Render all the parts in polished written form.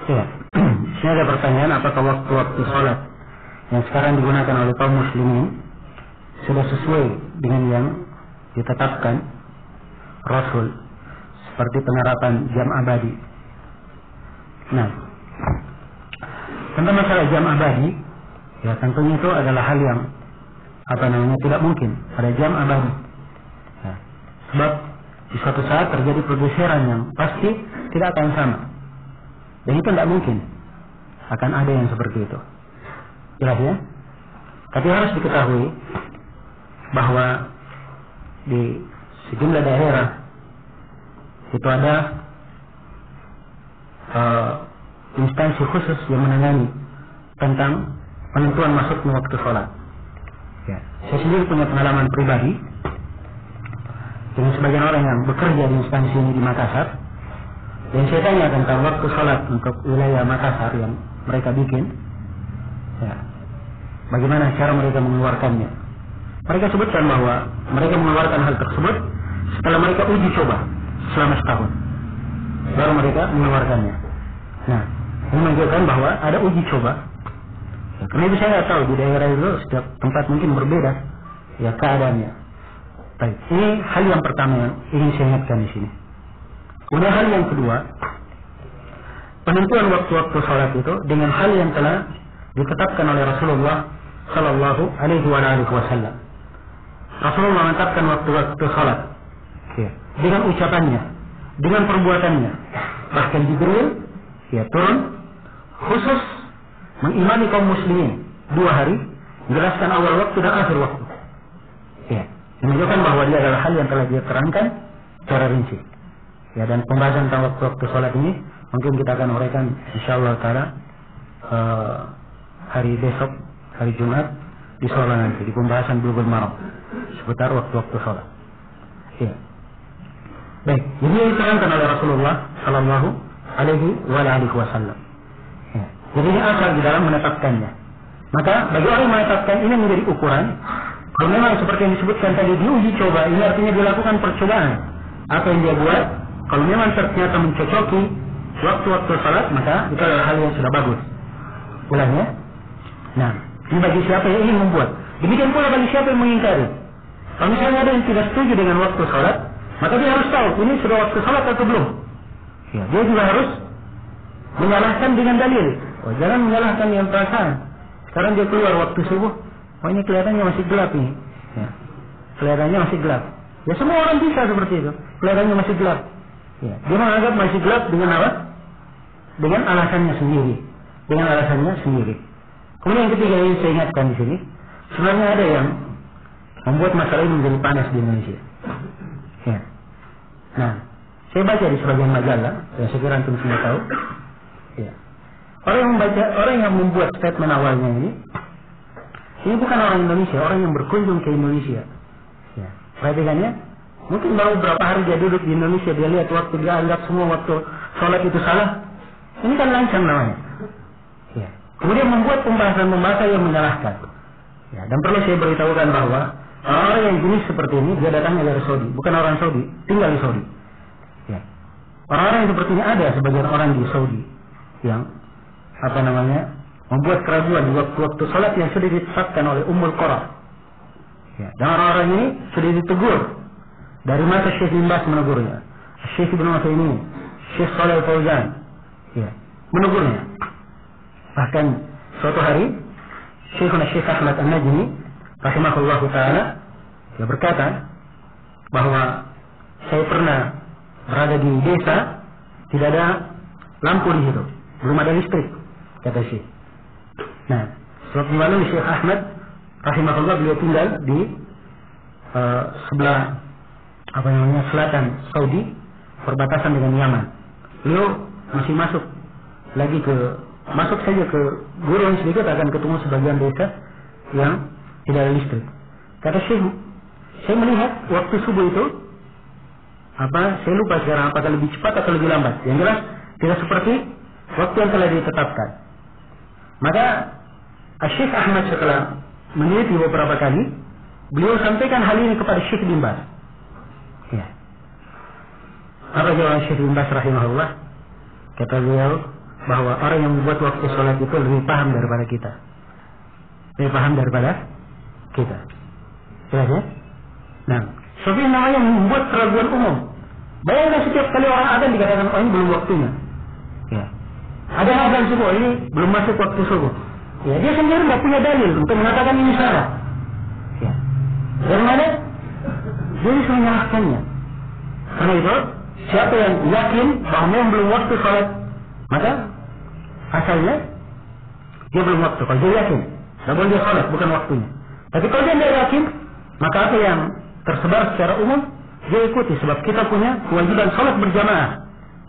Ya, ini ada pertanyaan, apakah waktu-waktu sholat yang sekarang digunakan oleh kaum muslimin sudah sesuai dengan yang ditetapkan Rasul seperti penerapan jam abadi? Nah, tentang masalah jam abadi, ya tentunya itu adalah hal yang tidak mungkin ada jam abadi. Ya, sebab di suatu saat terjadi pergeseran yang pasti tidak akan sama. Dan itu tidak mungkin akan ada yang seperti itu. Jelas ya? Tapi harus diketahui bahwa di sejumlah daerah itu ada instansi khusus yang menangani tentang penentuan masuknya waktu sholat. Ya. Saya sendiri punya pengalaman pribadi dengan sebagian orang yang bekerja di instansi ini di Makassar. Dan saya tanya tentang waktu sholat untuk wilayah Makassar yang mereka bikin, ya, bagaimana cara mereka mengeluarkannya. Mereka sebutkan bahwa mereka mengeluarkan hal tersebut setelah mereka uji coba selama setahun, baru mereka mengeluarkannya. Nah, ini menunjukkan bahwa ada uji coba. Ya, karena itu saya nggak tahu di daerah itu setiap tempat mungkin berbeda ya keadaannya. Baik, ini hal yang pertama yang ingin saya ingatkan di sini. Kemudian hal yang kedua, penentuan waktu-waktu sholat itu dengan hal yang telah ditetapkan oleh Rasulullah Sallallahu Alaihi Wasallam. Rasulullah menetapkan waktu-waktu sholat dengan ucapannya, dengan perbuatannya. Bahkan Jibril turun khusus mengimani kaum muslimin 2 hari, menjelaskan awal waktu dan akhir waktu. Menunjukkan bahwa dia adalah hal yang telah dia terangkan secara rinci. Ya, dan pembahasan tentang waktu-waktu sholat ini mungkin kita akan uraikan insyaallah taala hari besok, hari Jumat di sholat nanti di pembahasan Bulughul Maram seputar waktu-waktu sholat. Ya. Baik, jadi yang diterangkan oleh Rasulullah Sallallahu Alaihi Wasallam. Ya. Jadi ini asal di dalam menetapkannya. Maka bagi orang yang menetapkan ini menjadi ukuran. Kalau memang seperti yang disebutkan tadi diuji coba, ini artinya dilakukan percobaan. Apa yang dia buat, kalau memang ternyata mencocoki waktu-waktu salat, maka itu adalah hal yang sudah bagus. Ulangnya. Nah, ini bagi siapa yang ingin membuat. Demikian pula bagi siapa yang mengingkari. Kalau misalnya ada yang tidak setuju dengan waktu salat, maka dia harus tahu ini sudah waktu salat atau belum. Ya, dia juga harus menyalahkan dengan dalil. Oh, jangan menyalahkan yang perasaan. Sekarang dia keluar waktu subuh, oh ini kelihatannya masih gelap ini. Ya, kelihatannya masih gelap. Ya semua orang bisa seperti itu. Kelihatannya masih gelap. Ya, dia menganggap masih gelap dengan apa? Dengan alasannya sendiri. Dengan alasannya sendiri. Kemudian yang ketiga yang saya ingatkan di sini, sebenarnya ada yang membuat masalah ini menjadi panas di Indonesia. Ya. Nah, saya baca di sebagian majalah, ya saya kira antum semua tahu. Ya. Orang yang membuat statement awalnya ini bukan orang Indonesia, orang yang berkunjung ke Indonesia. Ya. Perhatikan ya. Mungkin baru beberapa hari dia duduk di Indonesia, dia lihat waktu, dia anggap semua waktu sholat itu salah. Ini kan lancang namanya. Ya. Kemudian membuat pembahasan yang menyalahkan. Ya. Dan perlu saya beritahukan bahwa orang yang jenis seperti ini, dia datangnya dari Saudi, bukan orang Saudi, tinggal di Saudi. Ya. Orang-orang yang seperti ini ada sebagian orang di Saudi yang membuat keraguan di waktu-waktu sholat yang sudah ditetapkan oleh Ummul Qura. Ya. Dan orang-orang ini sudah ditegur. Dari masa Syekh bin Baz menegurnya, Syekh Ibnu Utsaimin, Syekh Shalih Al-Fauzan, ya, menegurnya. Bahkan suatu hari Syekh Ahmad An-Najmi rahimahullahu taala dia berkata bahwa saya pernah berada di desa, tidak ada lampu di situ, belum ada listrik, kata Syekh. Nah, suatu malam Syekh Ahmad rahimahullah beliau tinggal di sebelah selatan Saudi, perbatasan dengan Yaman. Beliau masih masuk saja ke gurun sedikit akan ketemu sebagian desa yang tidak ada listrik. Kata Syekh, saya melihat waktu subuh itu saya lupa sekarang apakah lebih cepat atau lebih lambat. Yang jelas tidak seperti waktu yang telah ditetapkan. Maka Syekh Ahmad setelah meneliti beberapa kali, beliau sampaikan hal ini kepada Syekh bin Baz. Ya. Apa jawaban Syekh bin Baz rahimahullah? Kata beliau, bahwa orang yang membuat waktu sholat itu lebih paham daripada kita. Lebih paham daripada kita. Jelas ya? Nah, seperti namanya membuat keraguan umum. Bayangkan setiap kali orang adzan dikatakan, oh ini belum waktunya. Ya. Ada yang adzan subuh, ini belum masuk waktu subuh. Ya, dia sendiri nggak punya dalil untuk mengatakan ini salah. Ya. Dari mana? Dia bisa menyalahkannya. Karena itu, siapa yang yakin bahwa memang belum waktu sholat, maka asalnya dia belum waktu. Kalau dia yakin, tidak boleh dia sholat, bukan waktunya. Tapi kalau dia tidak yakin, maka apa yang tersebar secara umum dia ikuti, sebab kita punya kewajiban sholat berjamaah.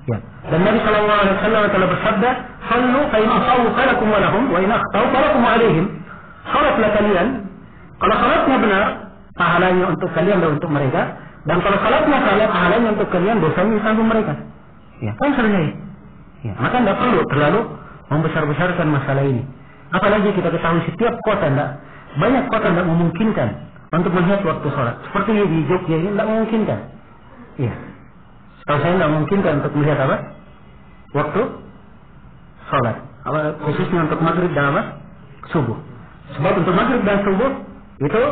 Ya. Dan Nabi SAW telah bersabda, "Sallu fa in asawu falakum wa lahum, wa in akhtau falakum wa alaihim." Sholatlah kalian. Kalau sholatnya benar, pahalanya untuk kalian dan untuk mereka. Dan kalau sholatnya salah, pahalanya untuk kalian, dosanya ditanggung mereka. Ya, kan selesai. Ya, maka tidak perlu terlalu membesar-besarkan masalah ini. Apalagi kita ketahui setiap kota banyak kota tidak memungkinkan untuk melihat waktu sholat. Seperti di Jogja ini tidak memungkinkan. Ya. Kalau saya tidak memungkinkan untuk melihat apa? Waktu sholat. Khususnya untuk maghrib dan apa? Subuh. Sebab untuk maghrib dan subuh itu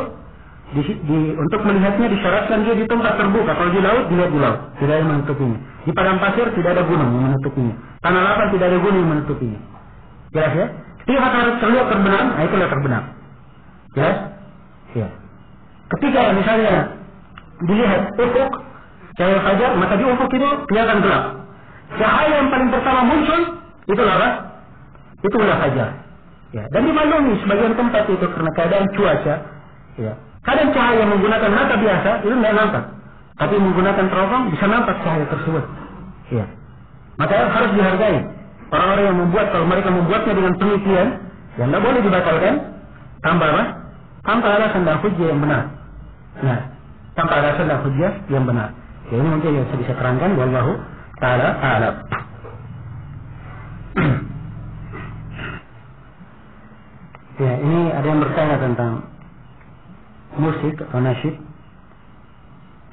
untuk melihatnya disyaratkan dia di tempat terbuka. Kalau di laut, dilihat di laut, tidak ada yang menutupinya. Di padang pasir tidak ada gunung yang menutupinya. Tanah lapang tidak ada gunung yang menutupinya. Jelas ya? Ketika harus terlihat terbenam, itulah terbenam. Jelas? Ya. Ketika misalnya dilihat ufuk cahaya fajar, maka di ufuk itu kelihatan gelap. Cahaya yang paling pertama muncul itulah apa? Itulah fajar. Ya. Dan dimaklumi sebagian tempat itu karena keadaan cuaca. Ya. Kadang cahaya menggunakan mata biasa itu tidak nampak, tapi menggunakan teropong bisa nampak cahaya tersebut. Ya. Maka harus dihargai orang-orang yang membuat. Kalau mereka membuatnya dengan penelitian, yang tidak boleh dibatalkan tanpa apa? Tanpa alasan dan hujjah yang benar. Nah, tanpa alasan dan hujjah yang benar. Ya, ini mungkin yang saya bisa terangkan. Wallahu ta'ala a'lam. Ya, ini ada yang bertanya tentang musik atau nasyid.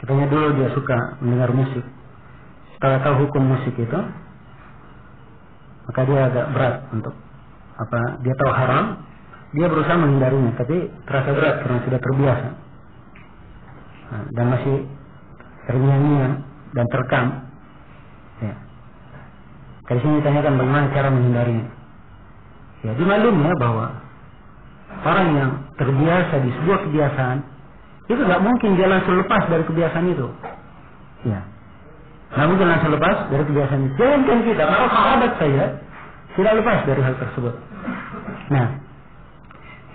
Katanya dulu dia suka mendengar musik. Setelah tahu hukum musik itu, maka dia agak berat untuk apa? Dia tahu haram, dia berusaha menghindarinya, tapi terasa berat karena sudah terbiasa. Nah, dan masih ternyanyian dan terekam. Ya. Dari sini ditanyakan bagaimana cara menghindarinya. Ya, dimaklumi ya bahwa orang yang terbiasa di sebuah kebiasaan itu tidak mungkin dia langsung lepas dari kebiasaan itu. Ya, nggak mungkin langsung lepas dari kebiasaan itu. Jangan kita, para sahabat saya tidak lepas dari hal tersebut. Nah,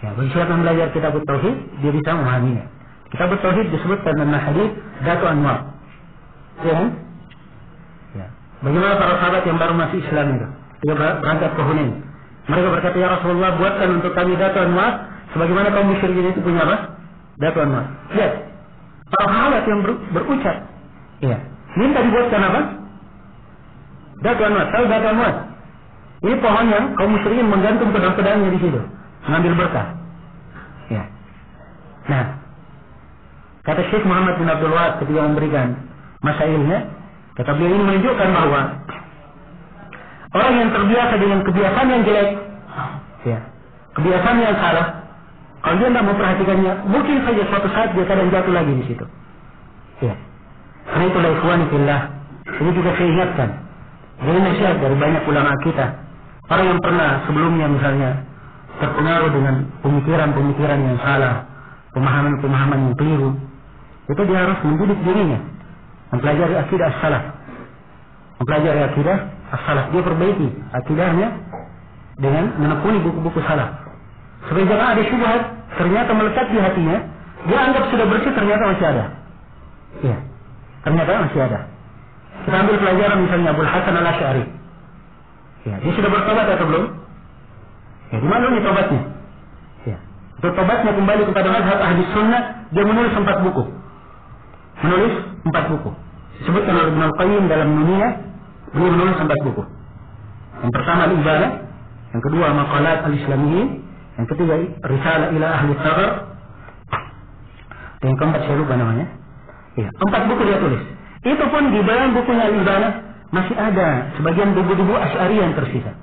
ya bagi siapa yang belajar kitab tauhid, dia bisa memahaminya. Kitab tauhid disebutkan dalam hadis Datu Anwar. Ya, kan? Ya. Bagaimana para sahabat yang baru masuk Islam itu? Dia berangkat ke Hunain. Mereka berkata, ya Rasulullah, buatkan untuk kami Datu Anwar sebagaimana kaum musyrikin itu punya apa? Datu Anwar. Lihat, para sahabat yang berucap, ya, minta dibuatkan apa? Datu Anwar. Tahu Datu Anwar? Ini pohon yang kaum musyrikin menggantung pedang-pedangnya di situ, mengambil berkah. Ya. Nah, kata Syekh Muhammad bin Abdul Wahab ketika memberikan masailnya, kata beliau ini menunjukkan bahwa orang yang terbiasa dengan kebiasaan yang jelek, ya, kebiasaan yang salah, kalau dia tidak memperhatikannya, mungkin saja suatu saat dia kadang jatuh lagi di situ. Ya. Karena itulah ikhwani fillah, ini juga saya ingatkan. Jadi nasihat dari banyak ulama kita, orang yang pernah sebelumnya misalnya terpengaruh dengan pemikiran-pemikiran yang salah, pemahaman-pemahaman yang keliru, itu dia harus mendidik dirinya, mempelajari akidah as-salaf, mempelajari akidah as-salaf, dia perbaiki akidahnya dengan menekuni buku-buku salaf. Supaya jangan ada syubhat ternyata melekat di hatinya, dia anggap sudah bersih, ternyata masih ada. Ya, ternyata masih ada. Kita ambil pelajaran misalnya Abul Hasan Al-Asy'ari. Ya, dia sudah bertobat atau belum? Ya, di mana nih tobatnya? Ya, untuk tobatnya kembali kepada mazhab ahli sunnah, dia menulis 4 buku. Menulis 4 buku. Disebutkan oleh Ibnu Al-Qayyim dalam Nuniyah, beliau menulis 4 buku. Yang pertama Al-Ibadah, yang kedua Maqalat Al-Islamiyyin, yang ketiga Risalah ila Ahli Tsabar, yang keempat saya lupa namanya. Ya, 4 buku dia tulis. Itu pun di dalam bukunya Al-Ibadah, masih ada sebagian debu-debu Asy'ari yang tersisa.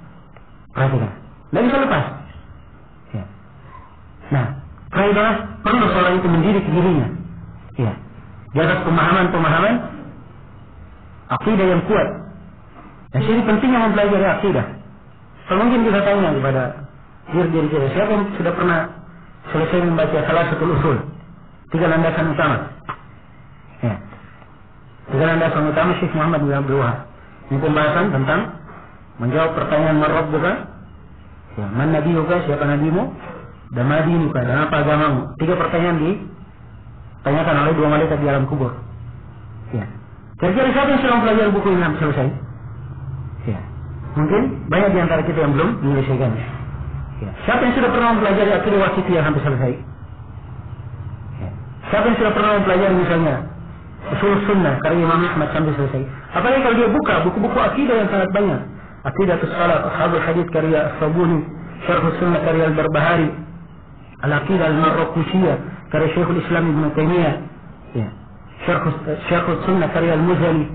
Perhatikan, tidak bisa lepas. Ya. Nah, kaidah perlu seorang itu mendidik dirinya. Ya. Di atas pemahaman-pemahaman akidah yang kuat. Dan sini pentingnya mempelajari akidah. Kalau mungkin kita tanya kepada diri kita, siapa yang sudah pernah selesai membaca Thalathatul Usul, 3 landasan utama? Ya. 3 landasan utama Syekh Muhammad bin Abdul Wahab. Ini pembahasan tentang menjawab pertanyaan man rabbuka, ya, man nabiyuka, siapa nabimu, dan ma dinuka, dan apa agamamu. 3 pertanyaan ditanyakan oleh 2 malaikat di alam kubur. Ya. Kira-kira siapa yang sudah mempelajari buku ini sampai selesai? Ya. Mungkin banyak di antara kita yang belum menyelesaikannya. Ya. Siapa yang sudah pernah mempelajari akidah wasithiyah sampai selesai? Ya. Siapa yang sudah pernah mempelajari misalnya Ushul Sunnah karya Imam Ahmad sampai selesai? Apalagi kalau dia buka buku-buku akidah yang sangat banyak. Aqidatus Salaf, Ashabul Hadits karya As-Sabuni, Syarh Sunnah karya Al-Barbahari, Al-Aqidah Al-Marrakushiyah karya Syekhul Islam Ibn Taimiyah, ya. Syarh Sunnah karya Al-Muzani,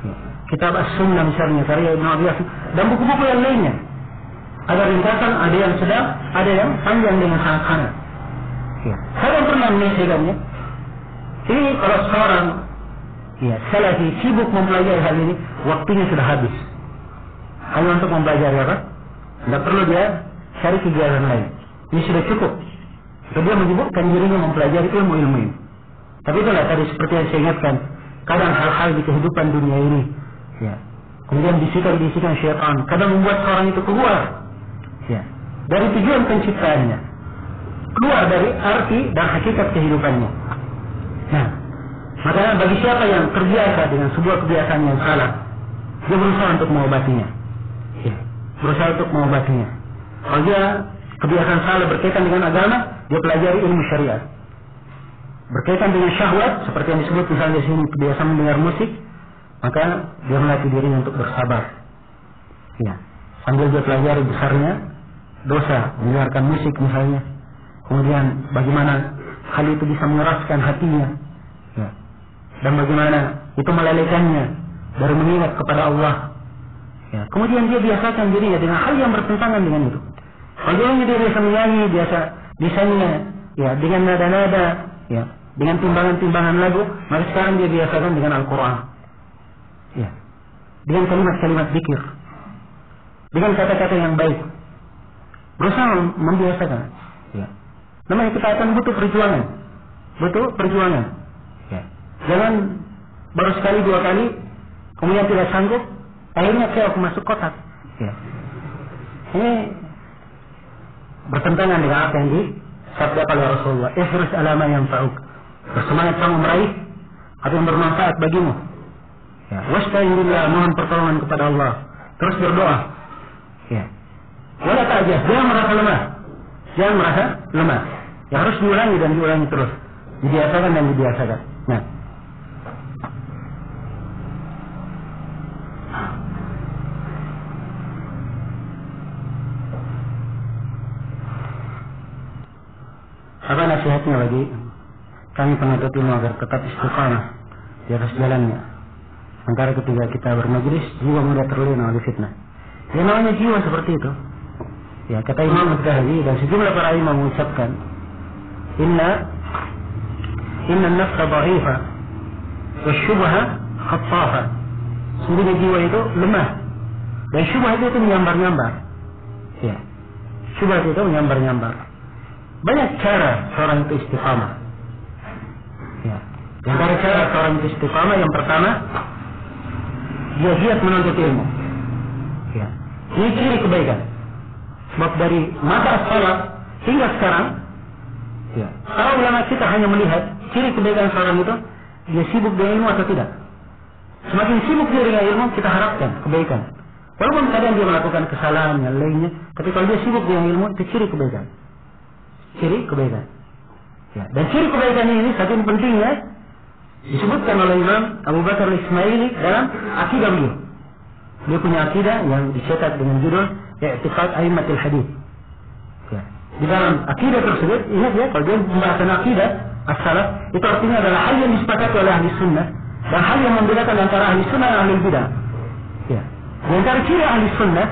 ya. Kitab As-Sunnah misalnya karya Ibn Abi Hatim, dan buku-buku yang lainnya. Ada ringkasan, ada yang sedang, ada yang panjang dengan sangat-sangat. Ya. Saya yang pernah menyelesaikannya. Ini kalau seorang salafi sibuk mempelajari hal ini, waktunya sudah habis. Hanya untuk mempelajari apa? Tidak perlu dia cari kegiatan lain. Ini sudah cukup. Jadi dia menyibukkan dirinya mempelajari ilmu-ilmu ini. Tapi itulah tadi seperti yang saya ingatkan, kadang hal-hal di kehidupan dunia ini, ya, kemudian bisikan syaitan, kadang membuat seorang itu keluar, ya, dari tujuan penciptaannya, keluar dari arti dan hakikat kehidupannya. Nah, makanya bagi siapa yang terbiasa dengan sebuah kebiasaan yang salah, dia berusaha untuk mengobatinya. Ya, berusaha untuk mengobatinya. Kalau dia kebiasaan salah berkaitan dengan agama, dia pelajari ilmu syariat. Berkaitan dengan syahwat, seperti yang disebut misalnya di sini kebiasaan mendengar musik, maka dia melatih dirinya untuk bersabar. Ya, sambil dia pelajari besarnya dosa mendengarkan musik misalnya. Kemudian bagaimana hal itu bisa mengeraskan hatinya, ya, dan bagaimana itu melalaikannya dari mengingat kepada Allah. Ya, kemudian dia biasakan dirinya dengan hal yang bertentangan dengan itu. Kalau dia biasa menyanyi, biasa bisanya, ya, dengan nada-nada, ya, dengan timbangan-timbangan lagu, maka sekarang dia biasakan dengan Al-Quran, ya, dengan kalimat-kalimat zikir, dengan kata-kata yang baik, berusaha membiasakan. Ya. Namanya ketaatan butuh perjuangan, ya. Jangan baru sekali 2 kali, kemudian tidak sanggup, akhirnya keok masuk kotak. Ya. Ini bertentangan dengan apa yang disabdakan oleh Rasulullah. Ihris ala ma yanfa'uk. Bersemangat kamu meraih apa yang bermanfaat bagimu. Ya. Wasta'in billah, mohon pertolongan kepada Allah. Terus berdoa. Ya. Wala ta'jaz, jangan merasa lemah. Ya, harus diulangi dan diulangi terus. Dibiasakan dan dibiasakan. Nah. Apa nasihatnya bagi kami penuntut ilmu agar tetap istiqamah di atas jalannya? Sementara ketika kita bermajlis, jiwa mudah terlena oleh fitnah. Ya, namanya jiwa seperti itu. Ya, kata Imam Az-Zahabi dan sejumlah para imam mengucapkan, Inna an-nafsa dha'ifa wa syubha khattafa. Sungguhnya jiwa itu lemah dan syubhat itu menyambar-nyambar. Ya, syubhat itu menyambar-nyambar. Banyak cara seorang itu istiqamah. Ya, di antara cara seorang itu istiqamah yang pertama, dia giat menuntut ilmu. Ya, ini ciri kebaikan. Sebab dari masa as-salaf hingga sekarang, ya, para ulama kita hanya melihat ciri kebaikan seorang itu, dia sibuk dengan ilmu atau tidak. Semakin sibuk dia dengan ilmu, kita harapkan kebaikan. Walaupun kadang dia melakukan kesalahan yang lainnya, tapi kalau dia sibuk dengan ilmu, itu ciri kebaikan. Ciri kebaikan. Ya, dan ciri kebaikan ini saking pentingnya disebutkan oleh Imam Abu Bakar Al-Ismaili dalam akidah beliau. Dia punya akidah yang dicetak dengan judul I'tiqad A'immatul Hadits. Ya. Di dalam akidah tersebut, ingat ya, kalau dia pembahasan akidah as-salaf, itu artinya adalah hal yang disepakati oleh ahli sunnah dan hal yang membedakan antara ahli sunnah dan ahli bidah. Di antara ciri ahli sunnah,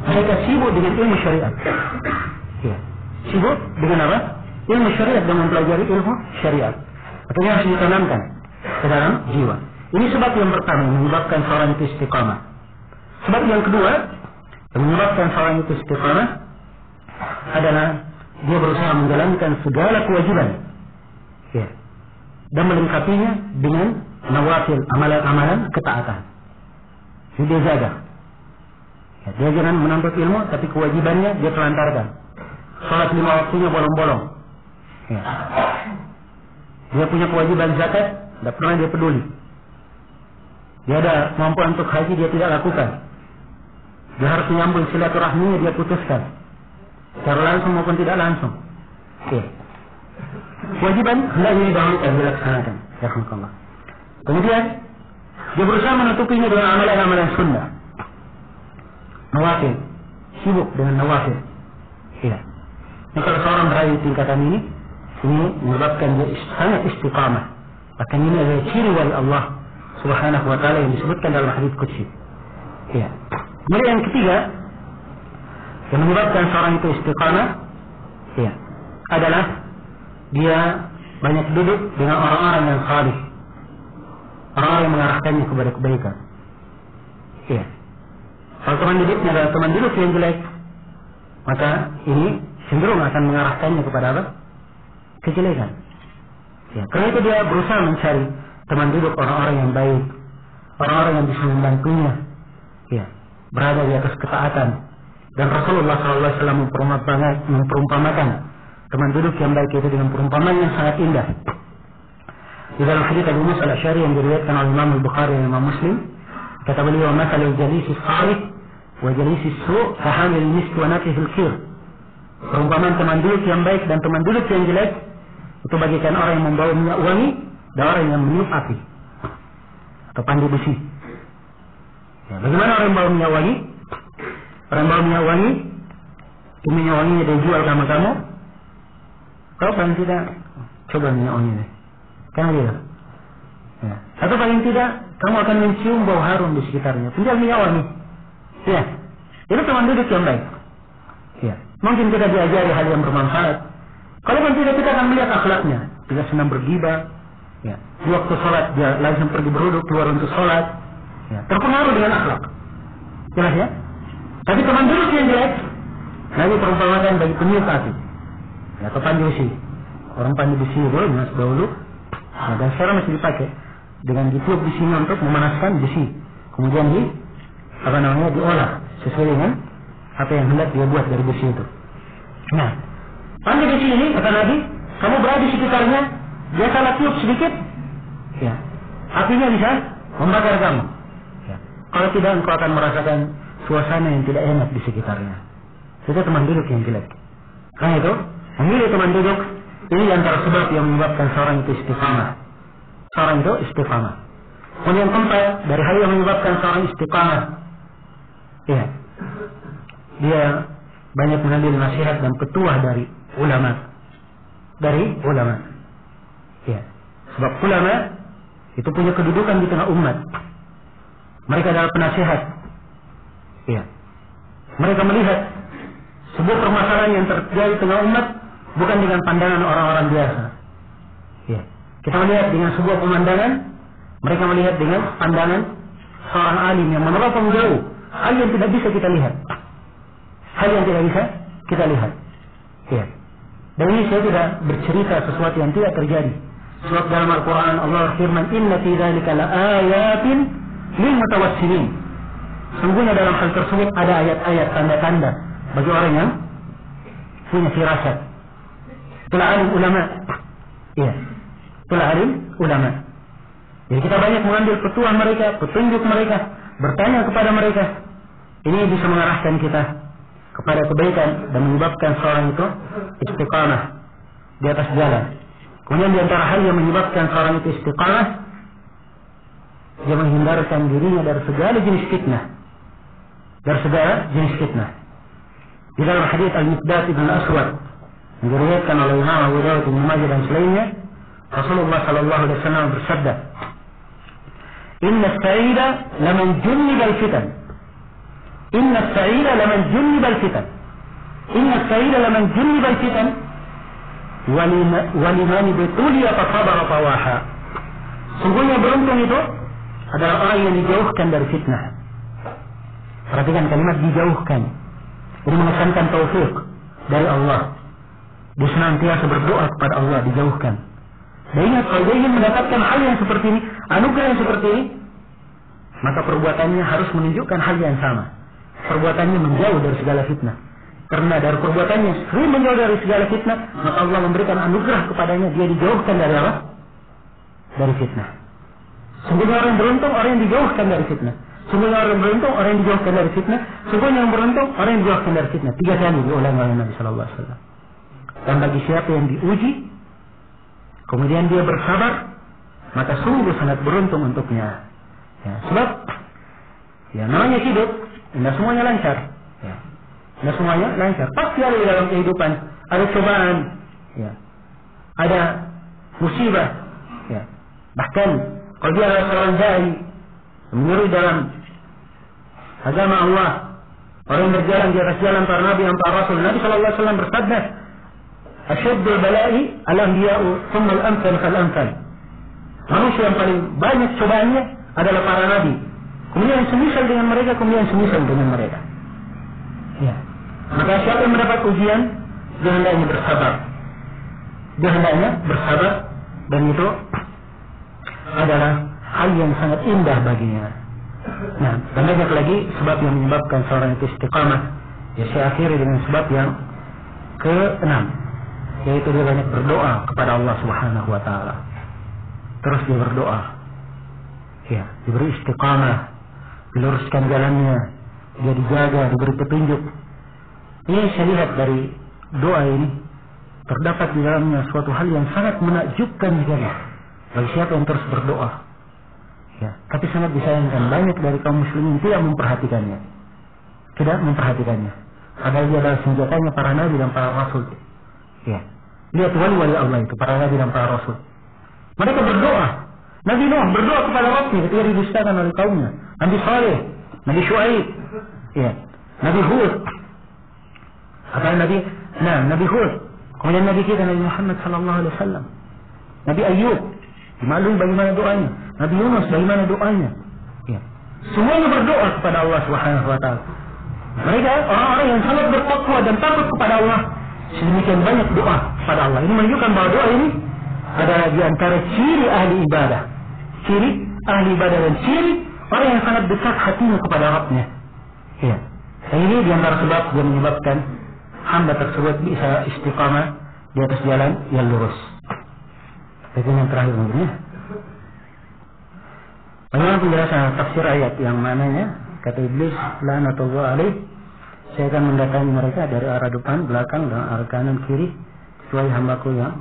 mereka sibuk dengan ilmu syariat. Ya. Sibuk dengan apa? Ilmu syariat dan mempelajari ilmu syariat. Artinya harus ditanamkan ke dalam jiwa. Ini sebab yang pertama yang menyebabkan seorang itu istiqamah. Sebab yang kedua yang menyebabkan seorang itu istiqamah adalah dia berusaha menjalankan segala kewajiban, ya, dan melengkapinya dengan nawafil, amalan-amalan ketaatan. Jadi dia jaga. Ya, dia jangan menuntut ilmu, tapi kewajibannya dia telantarkan. Salat 5 waktunya bolong-bolong. Ya. Dia punya kewajiban zakat, tidak pernah dia peduli. Dia ada kemampuan untuk haji, dia tidak lakukan. Dia harus menyambung silaturahminya, dia putuskan. Secara langsung maupun tidak langsung. Ya. Kewajiban hendaknya didahulukan, dilaksanakan. Ya, Allah. Kemudian dia berusaha menutupinya dengan amalan-amalan sunnah. Nawafil, sibuk dengan nawafil. Ya. Nah, kalau seorang meraih tingkatan ini menyebabkan dia sangat istiqamah. Bahkan ini adalah ciri wali Allah Subhanahu wa ta'ala yang disebutkan dalam hadits qudsi. Ya. Kemudian yang ketiga yang menyebabkan seorang itu istiqamah, ya, adalah dia banyak duduk dengan orang-orang yang salih, orang-orang yang mengarahkannya kepada kebaikan. Ya. Kalau teman duduknya adalah teman duduk yang jelek, maka ini cenderung akan mengarahkannya kepada apa? Kejelekan. Ya, karena itu dia berusaha mencari teman duduk orang-orang yang baik, orang-orang yang bisa membantunya, ya, berada di atas ketaatan. Dan Rasulullah SAW memperumpamakan teman duduk yang baik itu dengan perumpamaan yang sangat indah. Di dalam hadits Abu Musa al-Asy'ari yang diriwayatkan oleh Imam Al-Bukhari dan Imam Muslim, kata beliau, "Mathalul jalisi salih wa jalisi su' kahamil misk wa nafihil kir." Perumpamaan teman duduk yang baik dan teman duduk yang jelek itu bagikan orang yang membawa minyak wangi dan orang yang meniup api atau pandu besi. Ya, bagaimana orang yang membawa minyak wangi? Orang yang bawa minyak wangi, minyak wanginya dia jual sama kamu. Kau paling tidak coba minyak wangi ini, kan dia. Ya. Atau paling tidak kamu akan mencium bau harum di sekitarnya. Tinggal minyak wangi. Ya, itu teman duduk yang baik. Ya, mungkin kita diajari hal yang bermanfaat. Kalau tidak, kita akan melihat akhlaknya. Tidak senang bergibah. Ya, di waktu sholat dia langsung pergi berwudu keluar untuk sholat. Ya, terpengaruh dengan akhlak. Jelas ya? Tapi teman duduk yang jelek, Nabi perumpamakan bagi peniup api, ya, atau pandu besi. Orang pandu besi dulu, mas dahulu, nah, dan sekarang masih dipakai dengan ditiup besinya untuk memanaskan besi. Kemudian diolah sesuai dengan apa yang hendak dia buat dari besi itu. Nah, pandu besi ini kata Nabi, kamu berada di sekitarnya, dia salah tiup sedikit, ya, apinya bisa membakar kamu. Ya. Kalau tidak, engkau akan merasakan suasana yang tidak enak di sekitarnya. Itu teman duduk yang jelek. Karena itu, memilih teman duduk ini antara sebab yang menyebabkan seorang itu istiqamah. Seorang itu istiqamah. Kemudian keempat, dari hal yang menyebabkan seorang istiqamah, ya, dia banyak mengambil nasihat dan petuah dari ulama. Ya. Sebab ulama itu punya kedudukan di tengah umat. Mereka adalah penasihat. Ya. Mereka melihat sebuah permasalahan yang terjadi di tengah umat bukan dengan pandangan orang-orang biasa. Ya. Kita melihat dengan sebuah pemandangan, mereka melihat dengan pandangan seorang alim yang meneropong jauh, hal yang tidak bisa kita lihat. Ya. Dan ini saya tidak bercerita sesuatu yang tidak terjadi. Sebab dalam Al-Quran Allah firman, "Inna fi dzalika laayatin lil mutawassimin." Sungguhnya dalam hal tersebut ada ayat-ayat tanda-tanda bagi orang yang punya firasat. Itulah alim ulama. Iya. Itulah alim ulama. Jadi kita banyak mengambil petuah mereka, petunjuk mereka, bertanya kepada mereka. Ini bisa mengarahkan kita kepada kebaikan dan menyebabkan seorang itu istiqamah di atas jalan. Kemudian di antara hal yang menyebabkan seorang itu istiqamah, dia menghindarkan dirinya dari segala jenis fitnah. Di dalam hadits Al-Miqdad ibn Aswad yang diriwayatkan oleh Imam Abu Dawud, Ibnu Majah dan selainnya, Rasulullah sallallahu alaihi wasallam bersabda, "Inna as-sa'ida laman junnida al-fitan Inna sa'ila laman junnibal fitan. Inna sa'ila laman junnibal fitan. Walimani betulia fasabara fawaha. Sungguhnya beruntung itu adalah orang yang dijauhkan dari fitnah. Perhatikan kalimat dijauhkan. Jadi mengesankan taufik dari Allah. Dia senantiasa berdoa kepada Allah, dijauhkan. Dan ingat, kalau dia ingin mendapatkan hal yang seperti ini, anugerah yang seperti ini, maka perbuatannya harus menunjukkan hal yang sama. Perbuatannya menjauh dari segala fitnah. Karena dari perbuatannya sering menjauh dari segala fitnah, maka Allah memberikan anugerah kepadanya, dia dijauhkan dari apa? Dari fitnah. Sungguhnya orang yang beruntung, orang yang dijauhkan dari fitnah. Sungguhnya orang yang beruntung, orang yang dijauhkan dari fitnah. Sungguhnya yang beruntung, orang yang dijauhkan dari fitnah. 3 kali diulang oleh Nabi sallallahu alaihi wasallam. Dan bagi siapa yang diuji, kemudian dia bersabar, maka sungguh sangat beruntung untuknya. Ya, sebab ya namanya hidup, tidak semuanya lancar. Ya, tidak semuanya lancar. Pasti ada di dalam kehidupan, ada cobaan, ya, ada musibah. Ya. Bahkan kalau dia adalah seorang dai menyeru dalam agama Allah, orang yang berjalan di atas jalan para nabi dan para rasul. Nabi sallallahu alaihi wasallam bersabda, "Asyaddul bala'i al-anbiya'u thumma al-amthal fal-amthal." Manusia yang paling banyak cobaannya adalah para nabi. Kemudian yang semisal dengan mereka, kemudian yang semisal dengan mereka. Ya. Maka siapa yang mendapat ujian, dia hendaknya bersabar. Dia hendaknya bersabar, dan itu adalah hal yang sangat indah baginya. Nah, dan banyak lagi sebab yang menyebabkan seorang itu istiqamah. Ya, saya akhiri dengan sebab yang ke-6, yaitu dia banyak berdoa kepada Allah Subhanahu wa taala. Terus dia berdoa. Ya, diberi istiqamah, diluruskan jalannya, dia dijaga, diberi petunjuk. Ini saya lihat dari doa ini terdapat di dalamnya suatu hal yang sangat menakjubkan juga bagi siapa yang terus berdoa. Ya, tapi sangat disayangkan banyak dari kaum muslimin tidak memperhatikannya. Tidak memperhatikannya. Padahal dia adalah senjatanya para nabi dan para rasul. Ya. Lihat wali-wali Allah itu, para nabi dan para rasul. Mereka berdoa. Nabi Nuh berdoa kepada Rabbnya ketika didustakan oleh kaumnya. Nabi Saleh, Nabi Syuaib, ya, Nabi Hud. Nabi Hud. Kemudian Nabi kita Nabi Muhammad sallallahu alaihi wasallam. Nabi Ayub, dimaklumi bagaimana doanya. Nabi Yunus bagaimana doanya. Ya. Semuanya berdoa kepada Allah Subhanahu wa taala. Mereka orang-orang yang sangat bertakwa dan takut kepada Allah. Sedemikian banyak doa kepada Allah. Ini menunjukkan bahwa doa ini adalah di antara ciri ahli ibadah. Ciri ahli ibadah dan ciri orang yang sangat dekat hatinya kepada Rabbnya. Ya. Dan ini di antara sebab yang menyebabkan hamba tersebut bisa istiqamah di atas jalan yang lurus. Itu yang terakhir mungkin ya. Bagaimana penjelasan tafsir ayat yang mananya kata iblis laknatullah alaih, saya akan mendatangi mereka dari arah depan, belakang dan arah kanan kiri kecuali hamba-Ku yang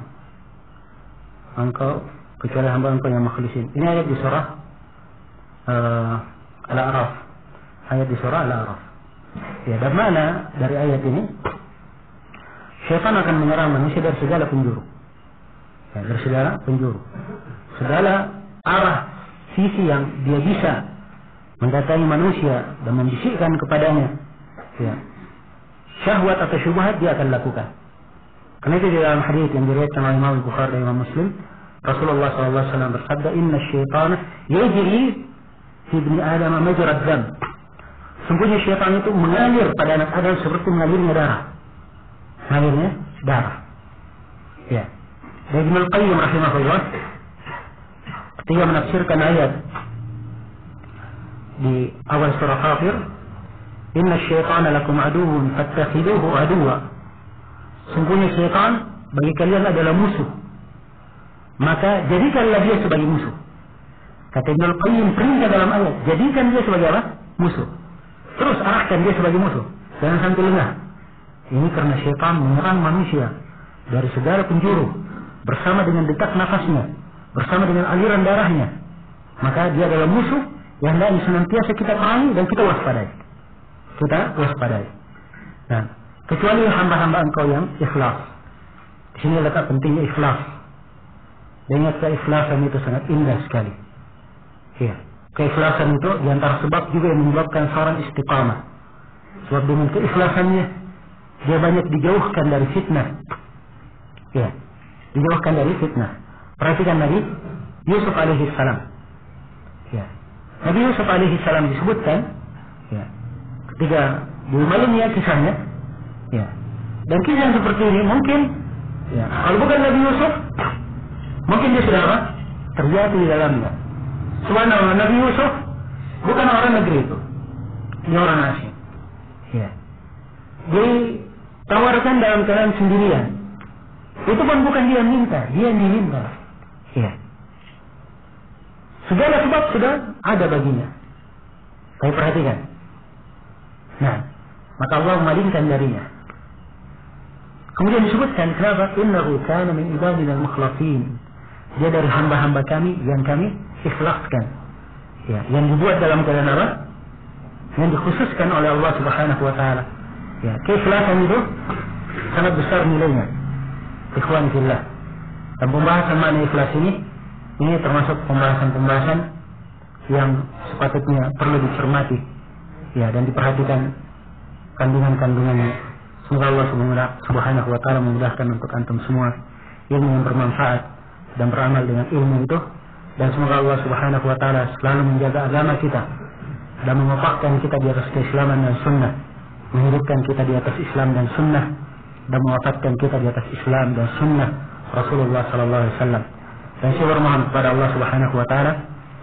yang makhlusin. Ini ayat di surah Al-A'raf. Ayat di surah Al-A'raf. Ya, dan mana dari ayat ini syaitan akan menyerang manusia dari segala penjuru. Ya, dari segala penjuru. Segala arah sisi yang dia bisa mendatangi manusia dan membisikkan kepadanya, ya, syahwat atau syubhat dia akan lakukan. Karena itu di dalam hadis yang diriwayatkan oleh Imam Bukhari dan Imam Muslim, Rasulullah SAW bersabda, "Inna syaitana yajri fi ibni Adam majrad dam." Sungguhnya syaitan itu mengalir pada anak Adam seperti mengalirnya darah. Mengalirnya darah. Ya. Dan Ibnu Qayyim rahimahullah ketika menafsirkan ayat di awal surah Ghafir, "Inna syaitana lakum aduwwun fattakhiduhu aduwwa." Sungguhnya syaitan bagi kalian adalah musuh, maka jadikanlah dia sebagai musuh. Kata Ibnu Qayyim perintah dalam ayat, jadikan dia sebagai apa? Musuh. Terus arahkan dia sebagai musuh. Jangan sampai lengah. Ini karena syaitan menyerang manusia dari segala penjuru bersama dengan detak nafasnya, bersama dengan aliran darahnya. Maka dia adalah musuh yang hendaknya senantiasa kita perangi dan kita waspadai. Nah, kecuali hamba-hamba Engkau yang ikhlas. Di sini letak pentingnya ikhlas. Dan ingat, keikhlasan itu sangat indah sekali. Ya, keikhlasan itu diantara sebab juga yang menyebabkan seorang istiqamah. Sebab dengan keikhlasannya dia banyak dijauhkan dari fitnah. Ya, dijauhkan dari fitnah. Perhatikan Nabi Yusuf alaihi salam. Ya. Nabi Yusuf alaihi salam disebutkan ya, ketika diumalin ya kisahnya. Ya. Dan kisah yang seperti ini mungkin ya, kalau bukan Nabi Yusuf mungkin dia sudah apa? Terjatuh di dalamnya. Subhanallah, Nabi Yusuf bukan orang negeri itu. Dia orang asing. Ya. Ditawarkan dalam keadaan sendirian. Itu pun bukan dia yang minta, dia yang diminta. Ya. Segala sebab sudah ada baginya. Saya perhatikan. Nah, maka Allah memalingkan darinya. Kemudian disebutkan kenapa? Innahu kana min ibadina al-mukhlasin. Dia dari hamba-hamba kami yang kami ikhlaskan. Ya, yang dibuat dalam keadaan apa? Yang dikhususkan oleh Allah Subhanahu wa taala. Ya, keikhlasan itu sangat besar nilainya. Ikhwan fillah. Dan pembahasan makna ikhlas ini termasuk pembahasan-pembahasan yang sepatutnya perlu dicermati. Ya, dan diperhatikan kandungan-kandungannya. Semoga Allah Subhanahu wa taala memudahkan untuk antum semua ilmu yang bermanfaat dan beramal dengan ilmu itu, dan semoga Allah Subhanahu wa taala selalu menjaga agama kita dan mengokohkan kita di atas keislaman dan sunnah, menghidupkan kita di atas Islam dan sunnah, dan mewafatkan kita di atas Islam dan sunnah Rasulullah sallallahu alaihi wasallam. Dan saya bermohon kepada Allah Subhanahu wa taala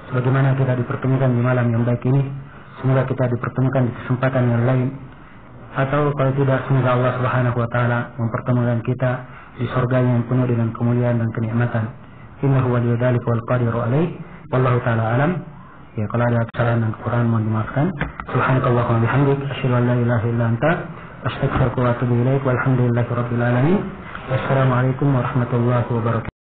sebagaimana kita dipertemukan di malam yang baik ini, semoga kita dipertemukan di kesempatan yang lain, atau kalau tidak semoga Allah Subhanahu wa taala mempertemukan kita di surga yang penuh dengan kemuliaan dan kenikmatan. Innahu waliyyu dzalika wal qadiru alaih. Wallahu taala alam. Ya, kalau ada kesalahan dan kekurangan mohon dimaafkan. Subhanakallahumma wa bihamdik asyhadu an la ilaha illa anta astaghfiruka wa atubu ilaik. Walhamdulillahirabbil alamin. Wassalamualaikum warahmatullahi wabarakatuh.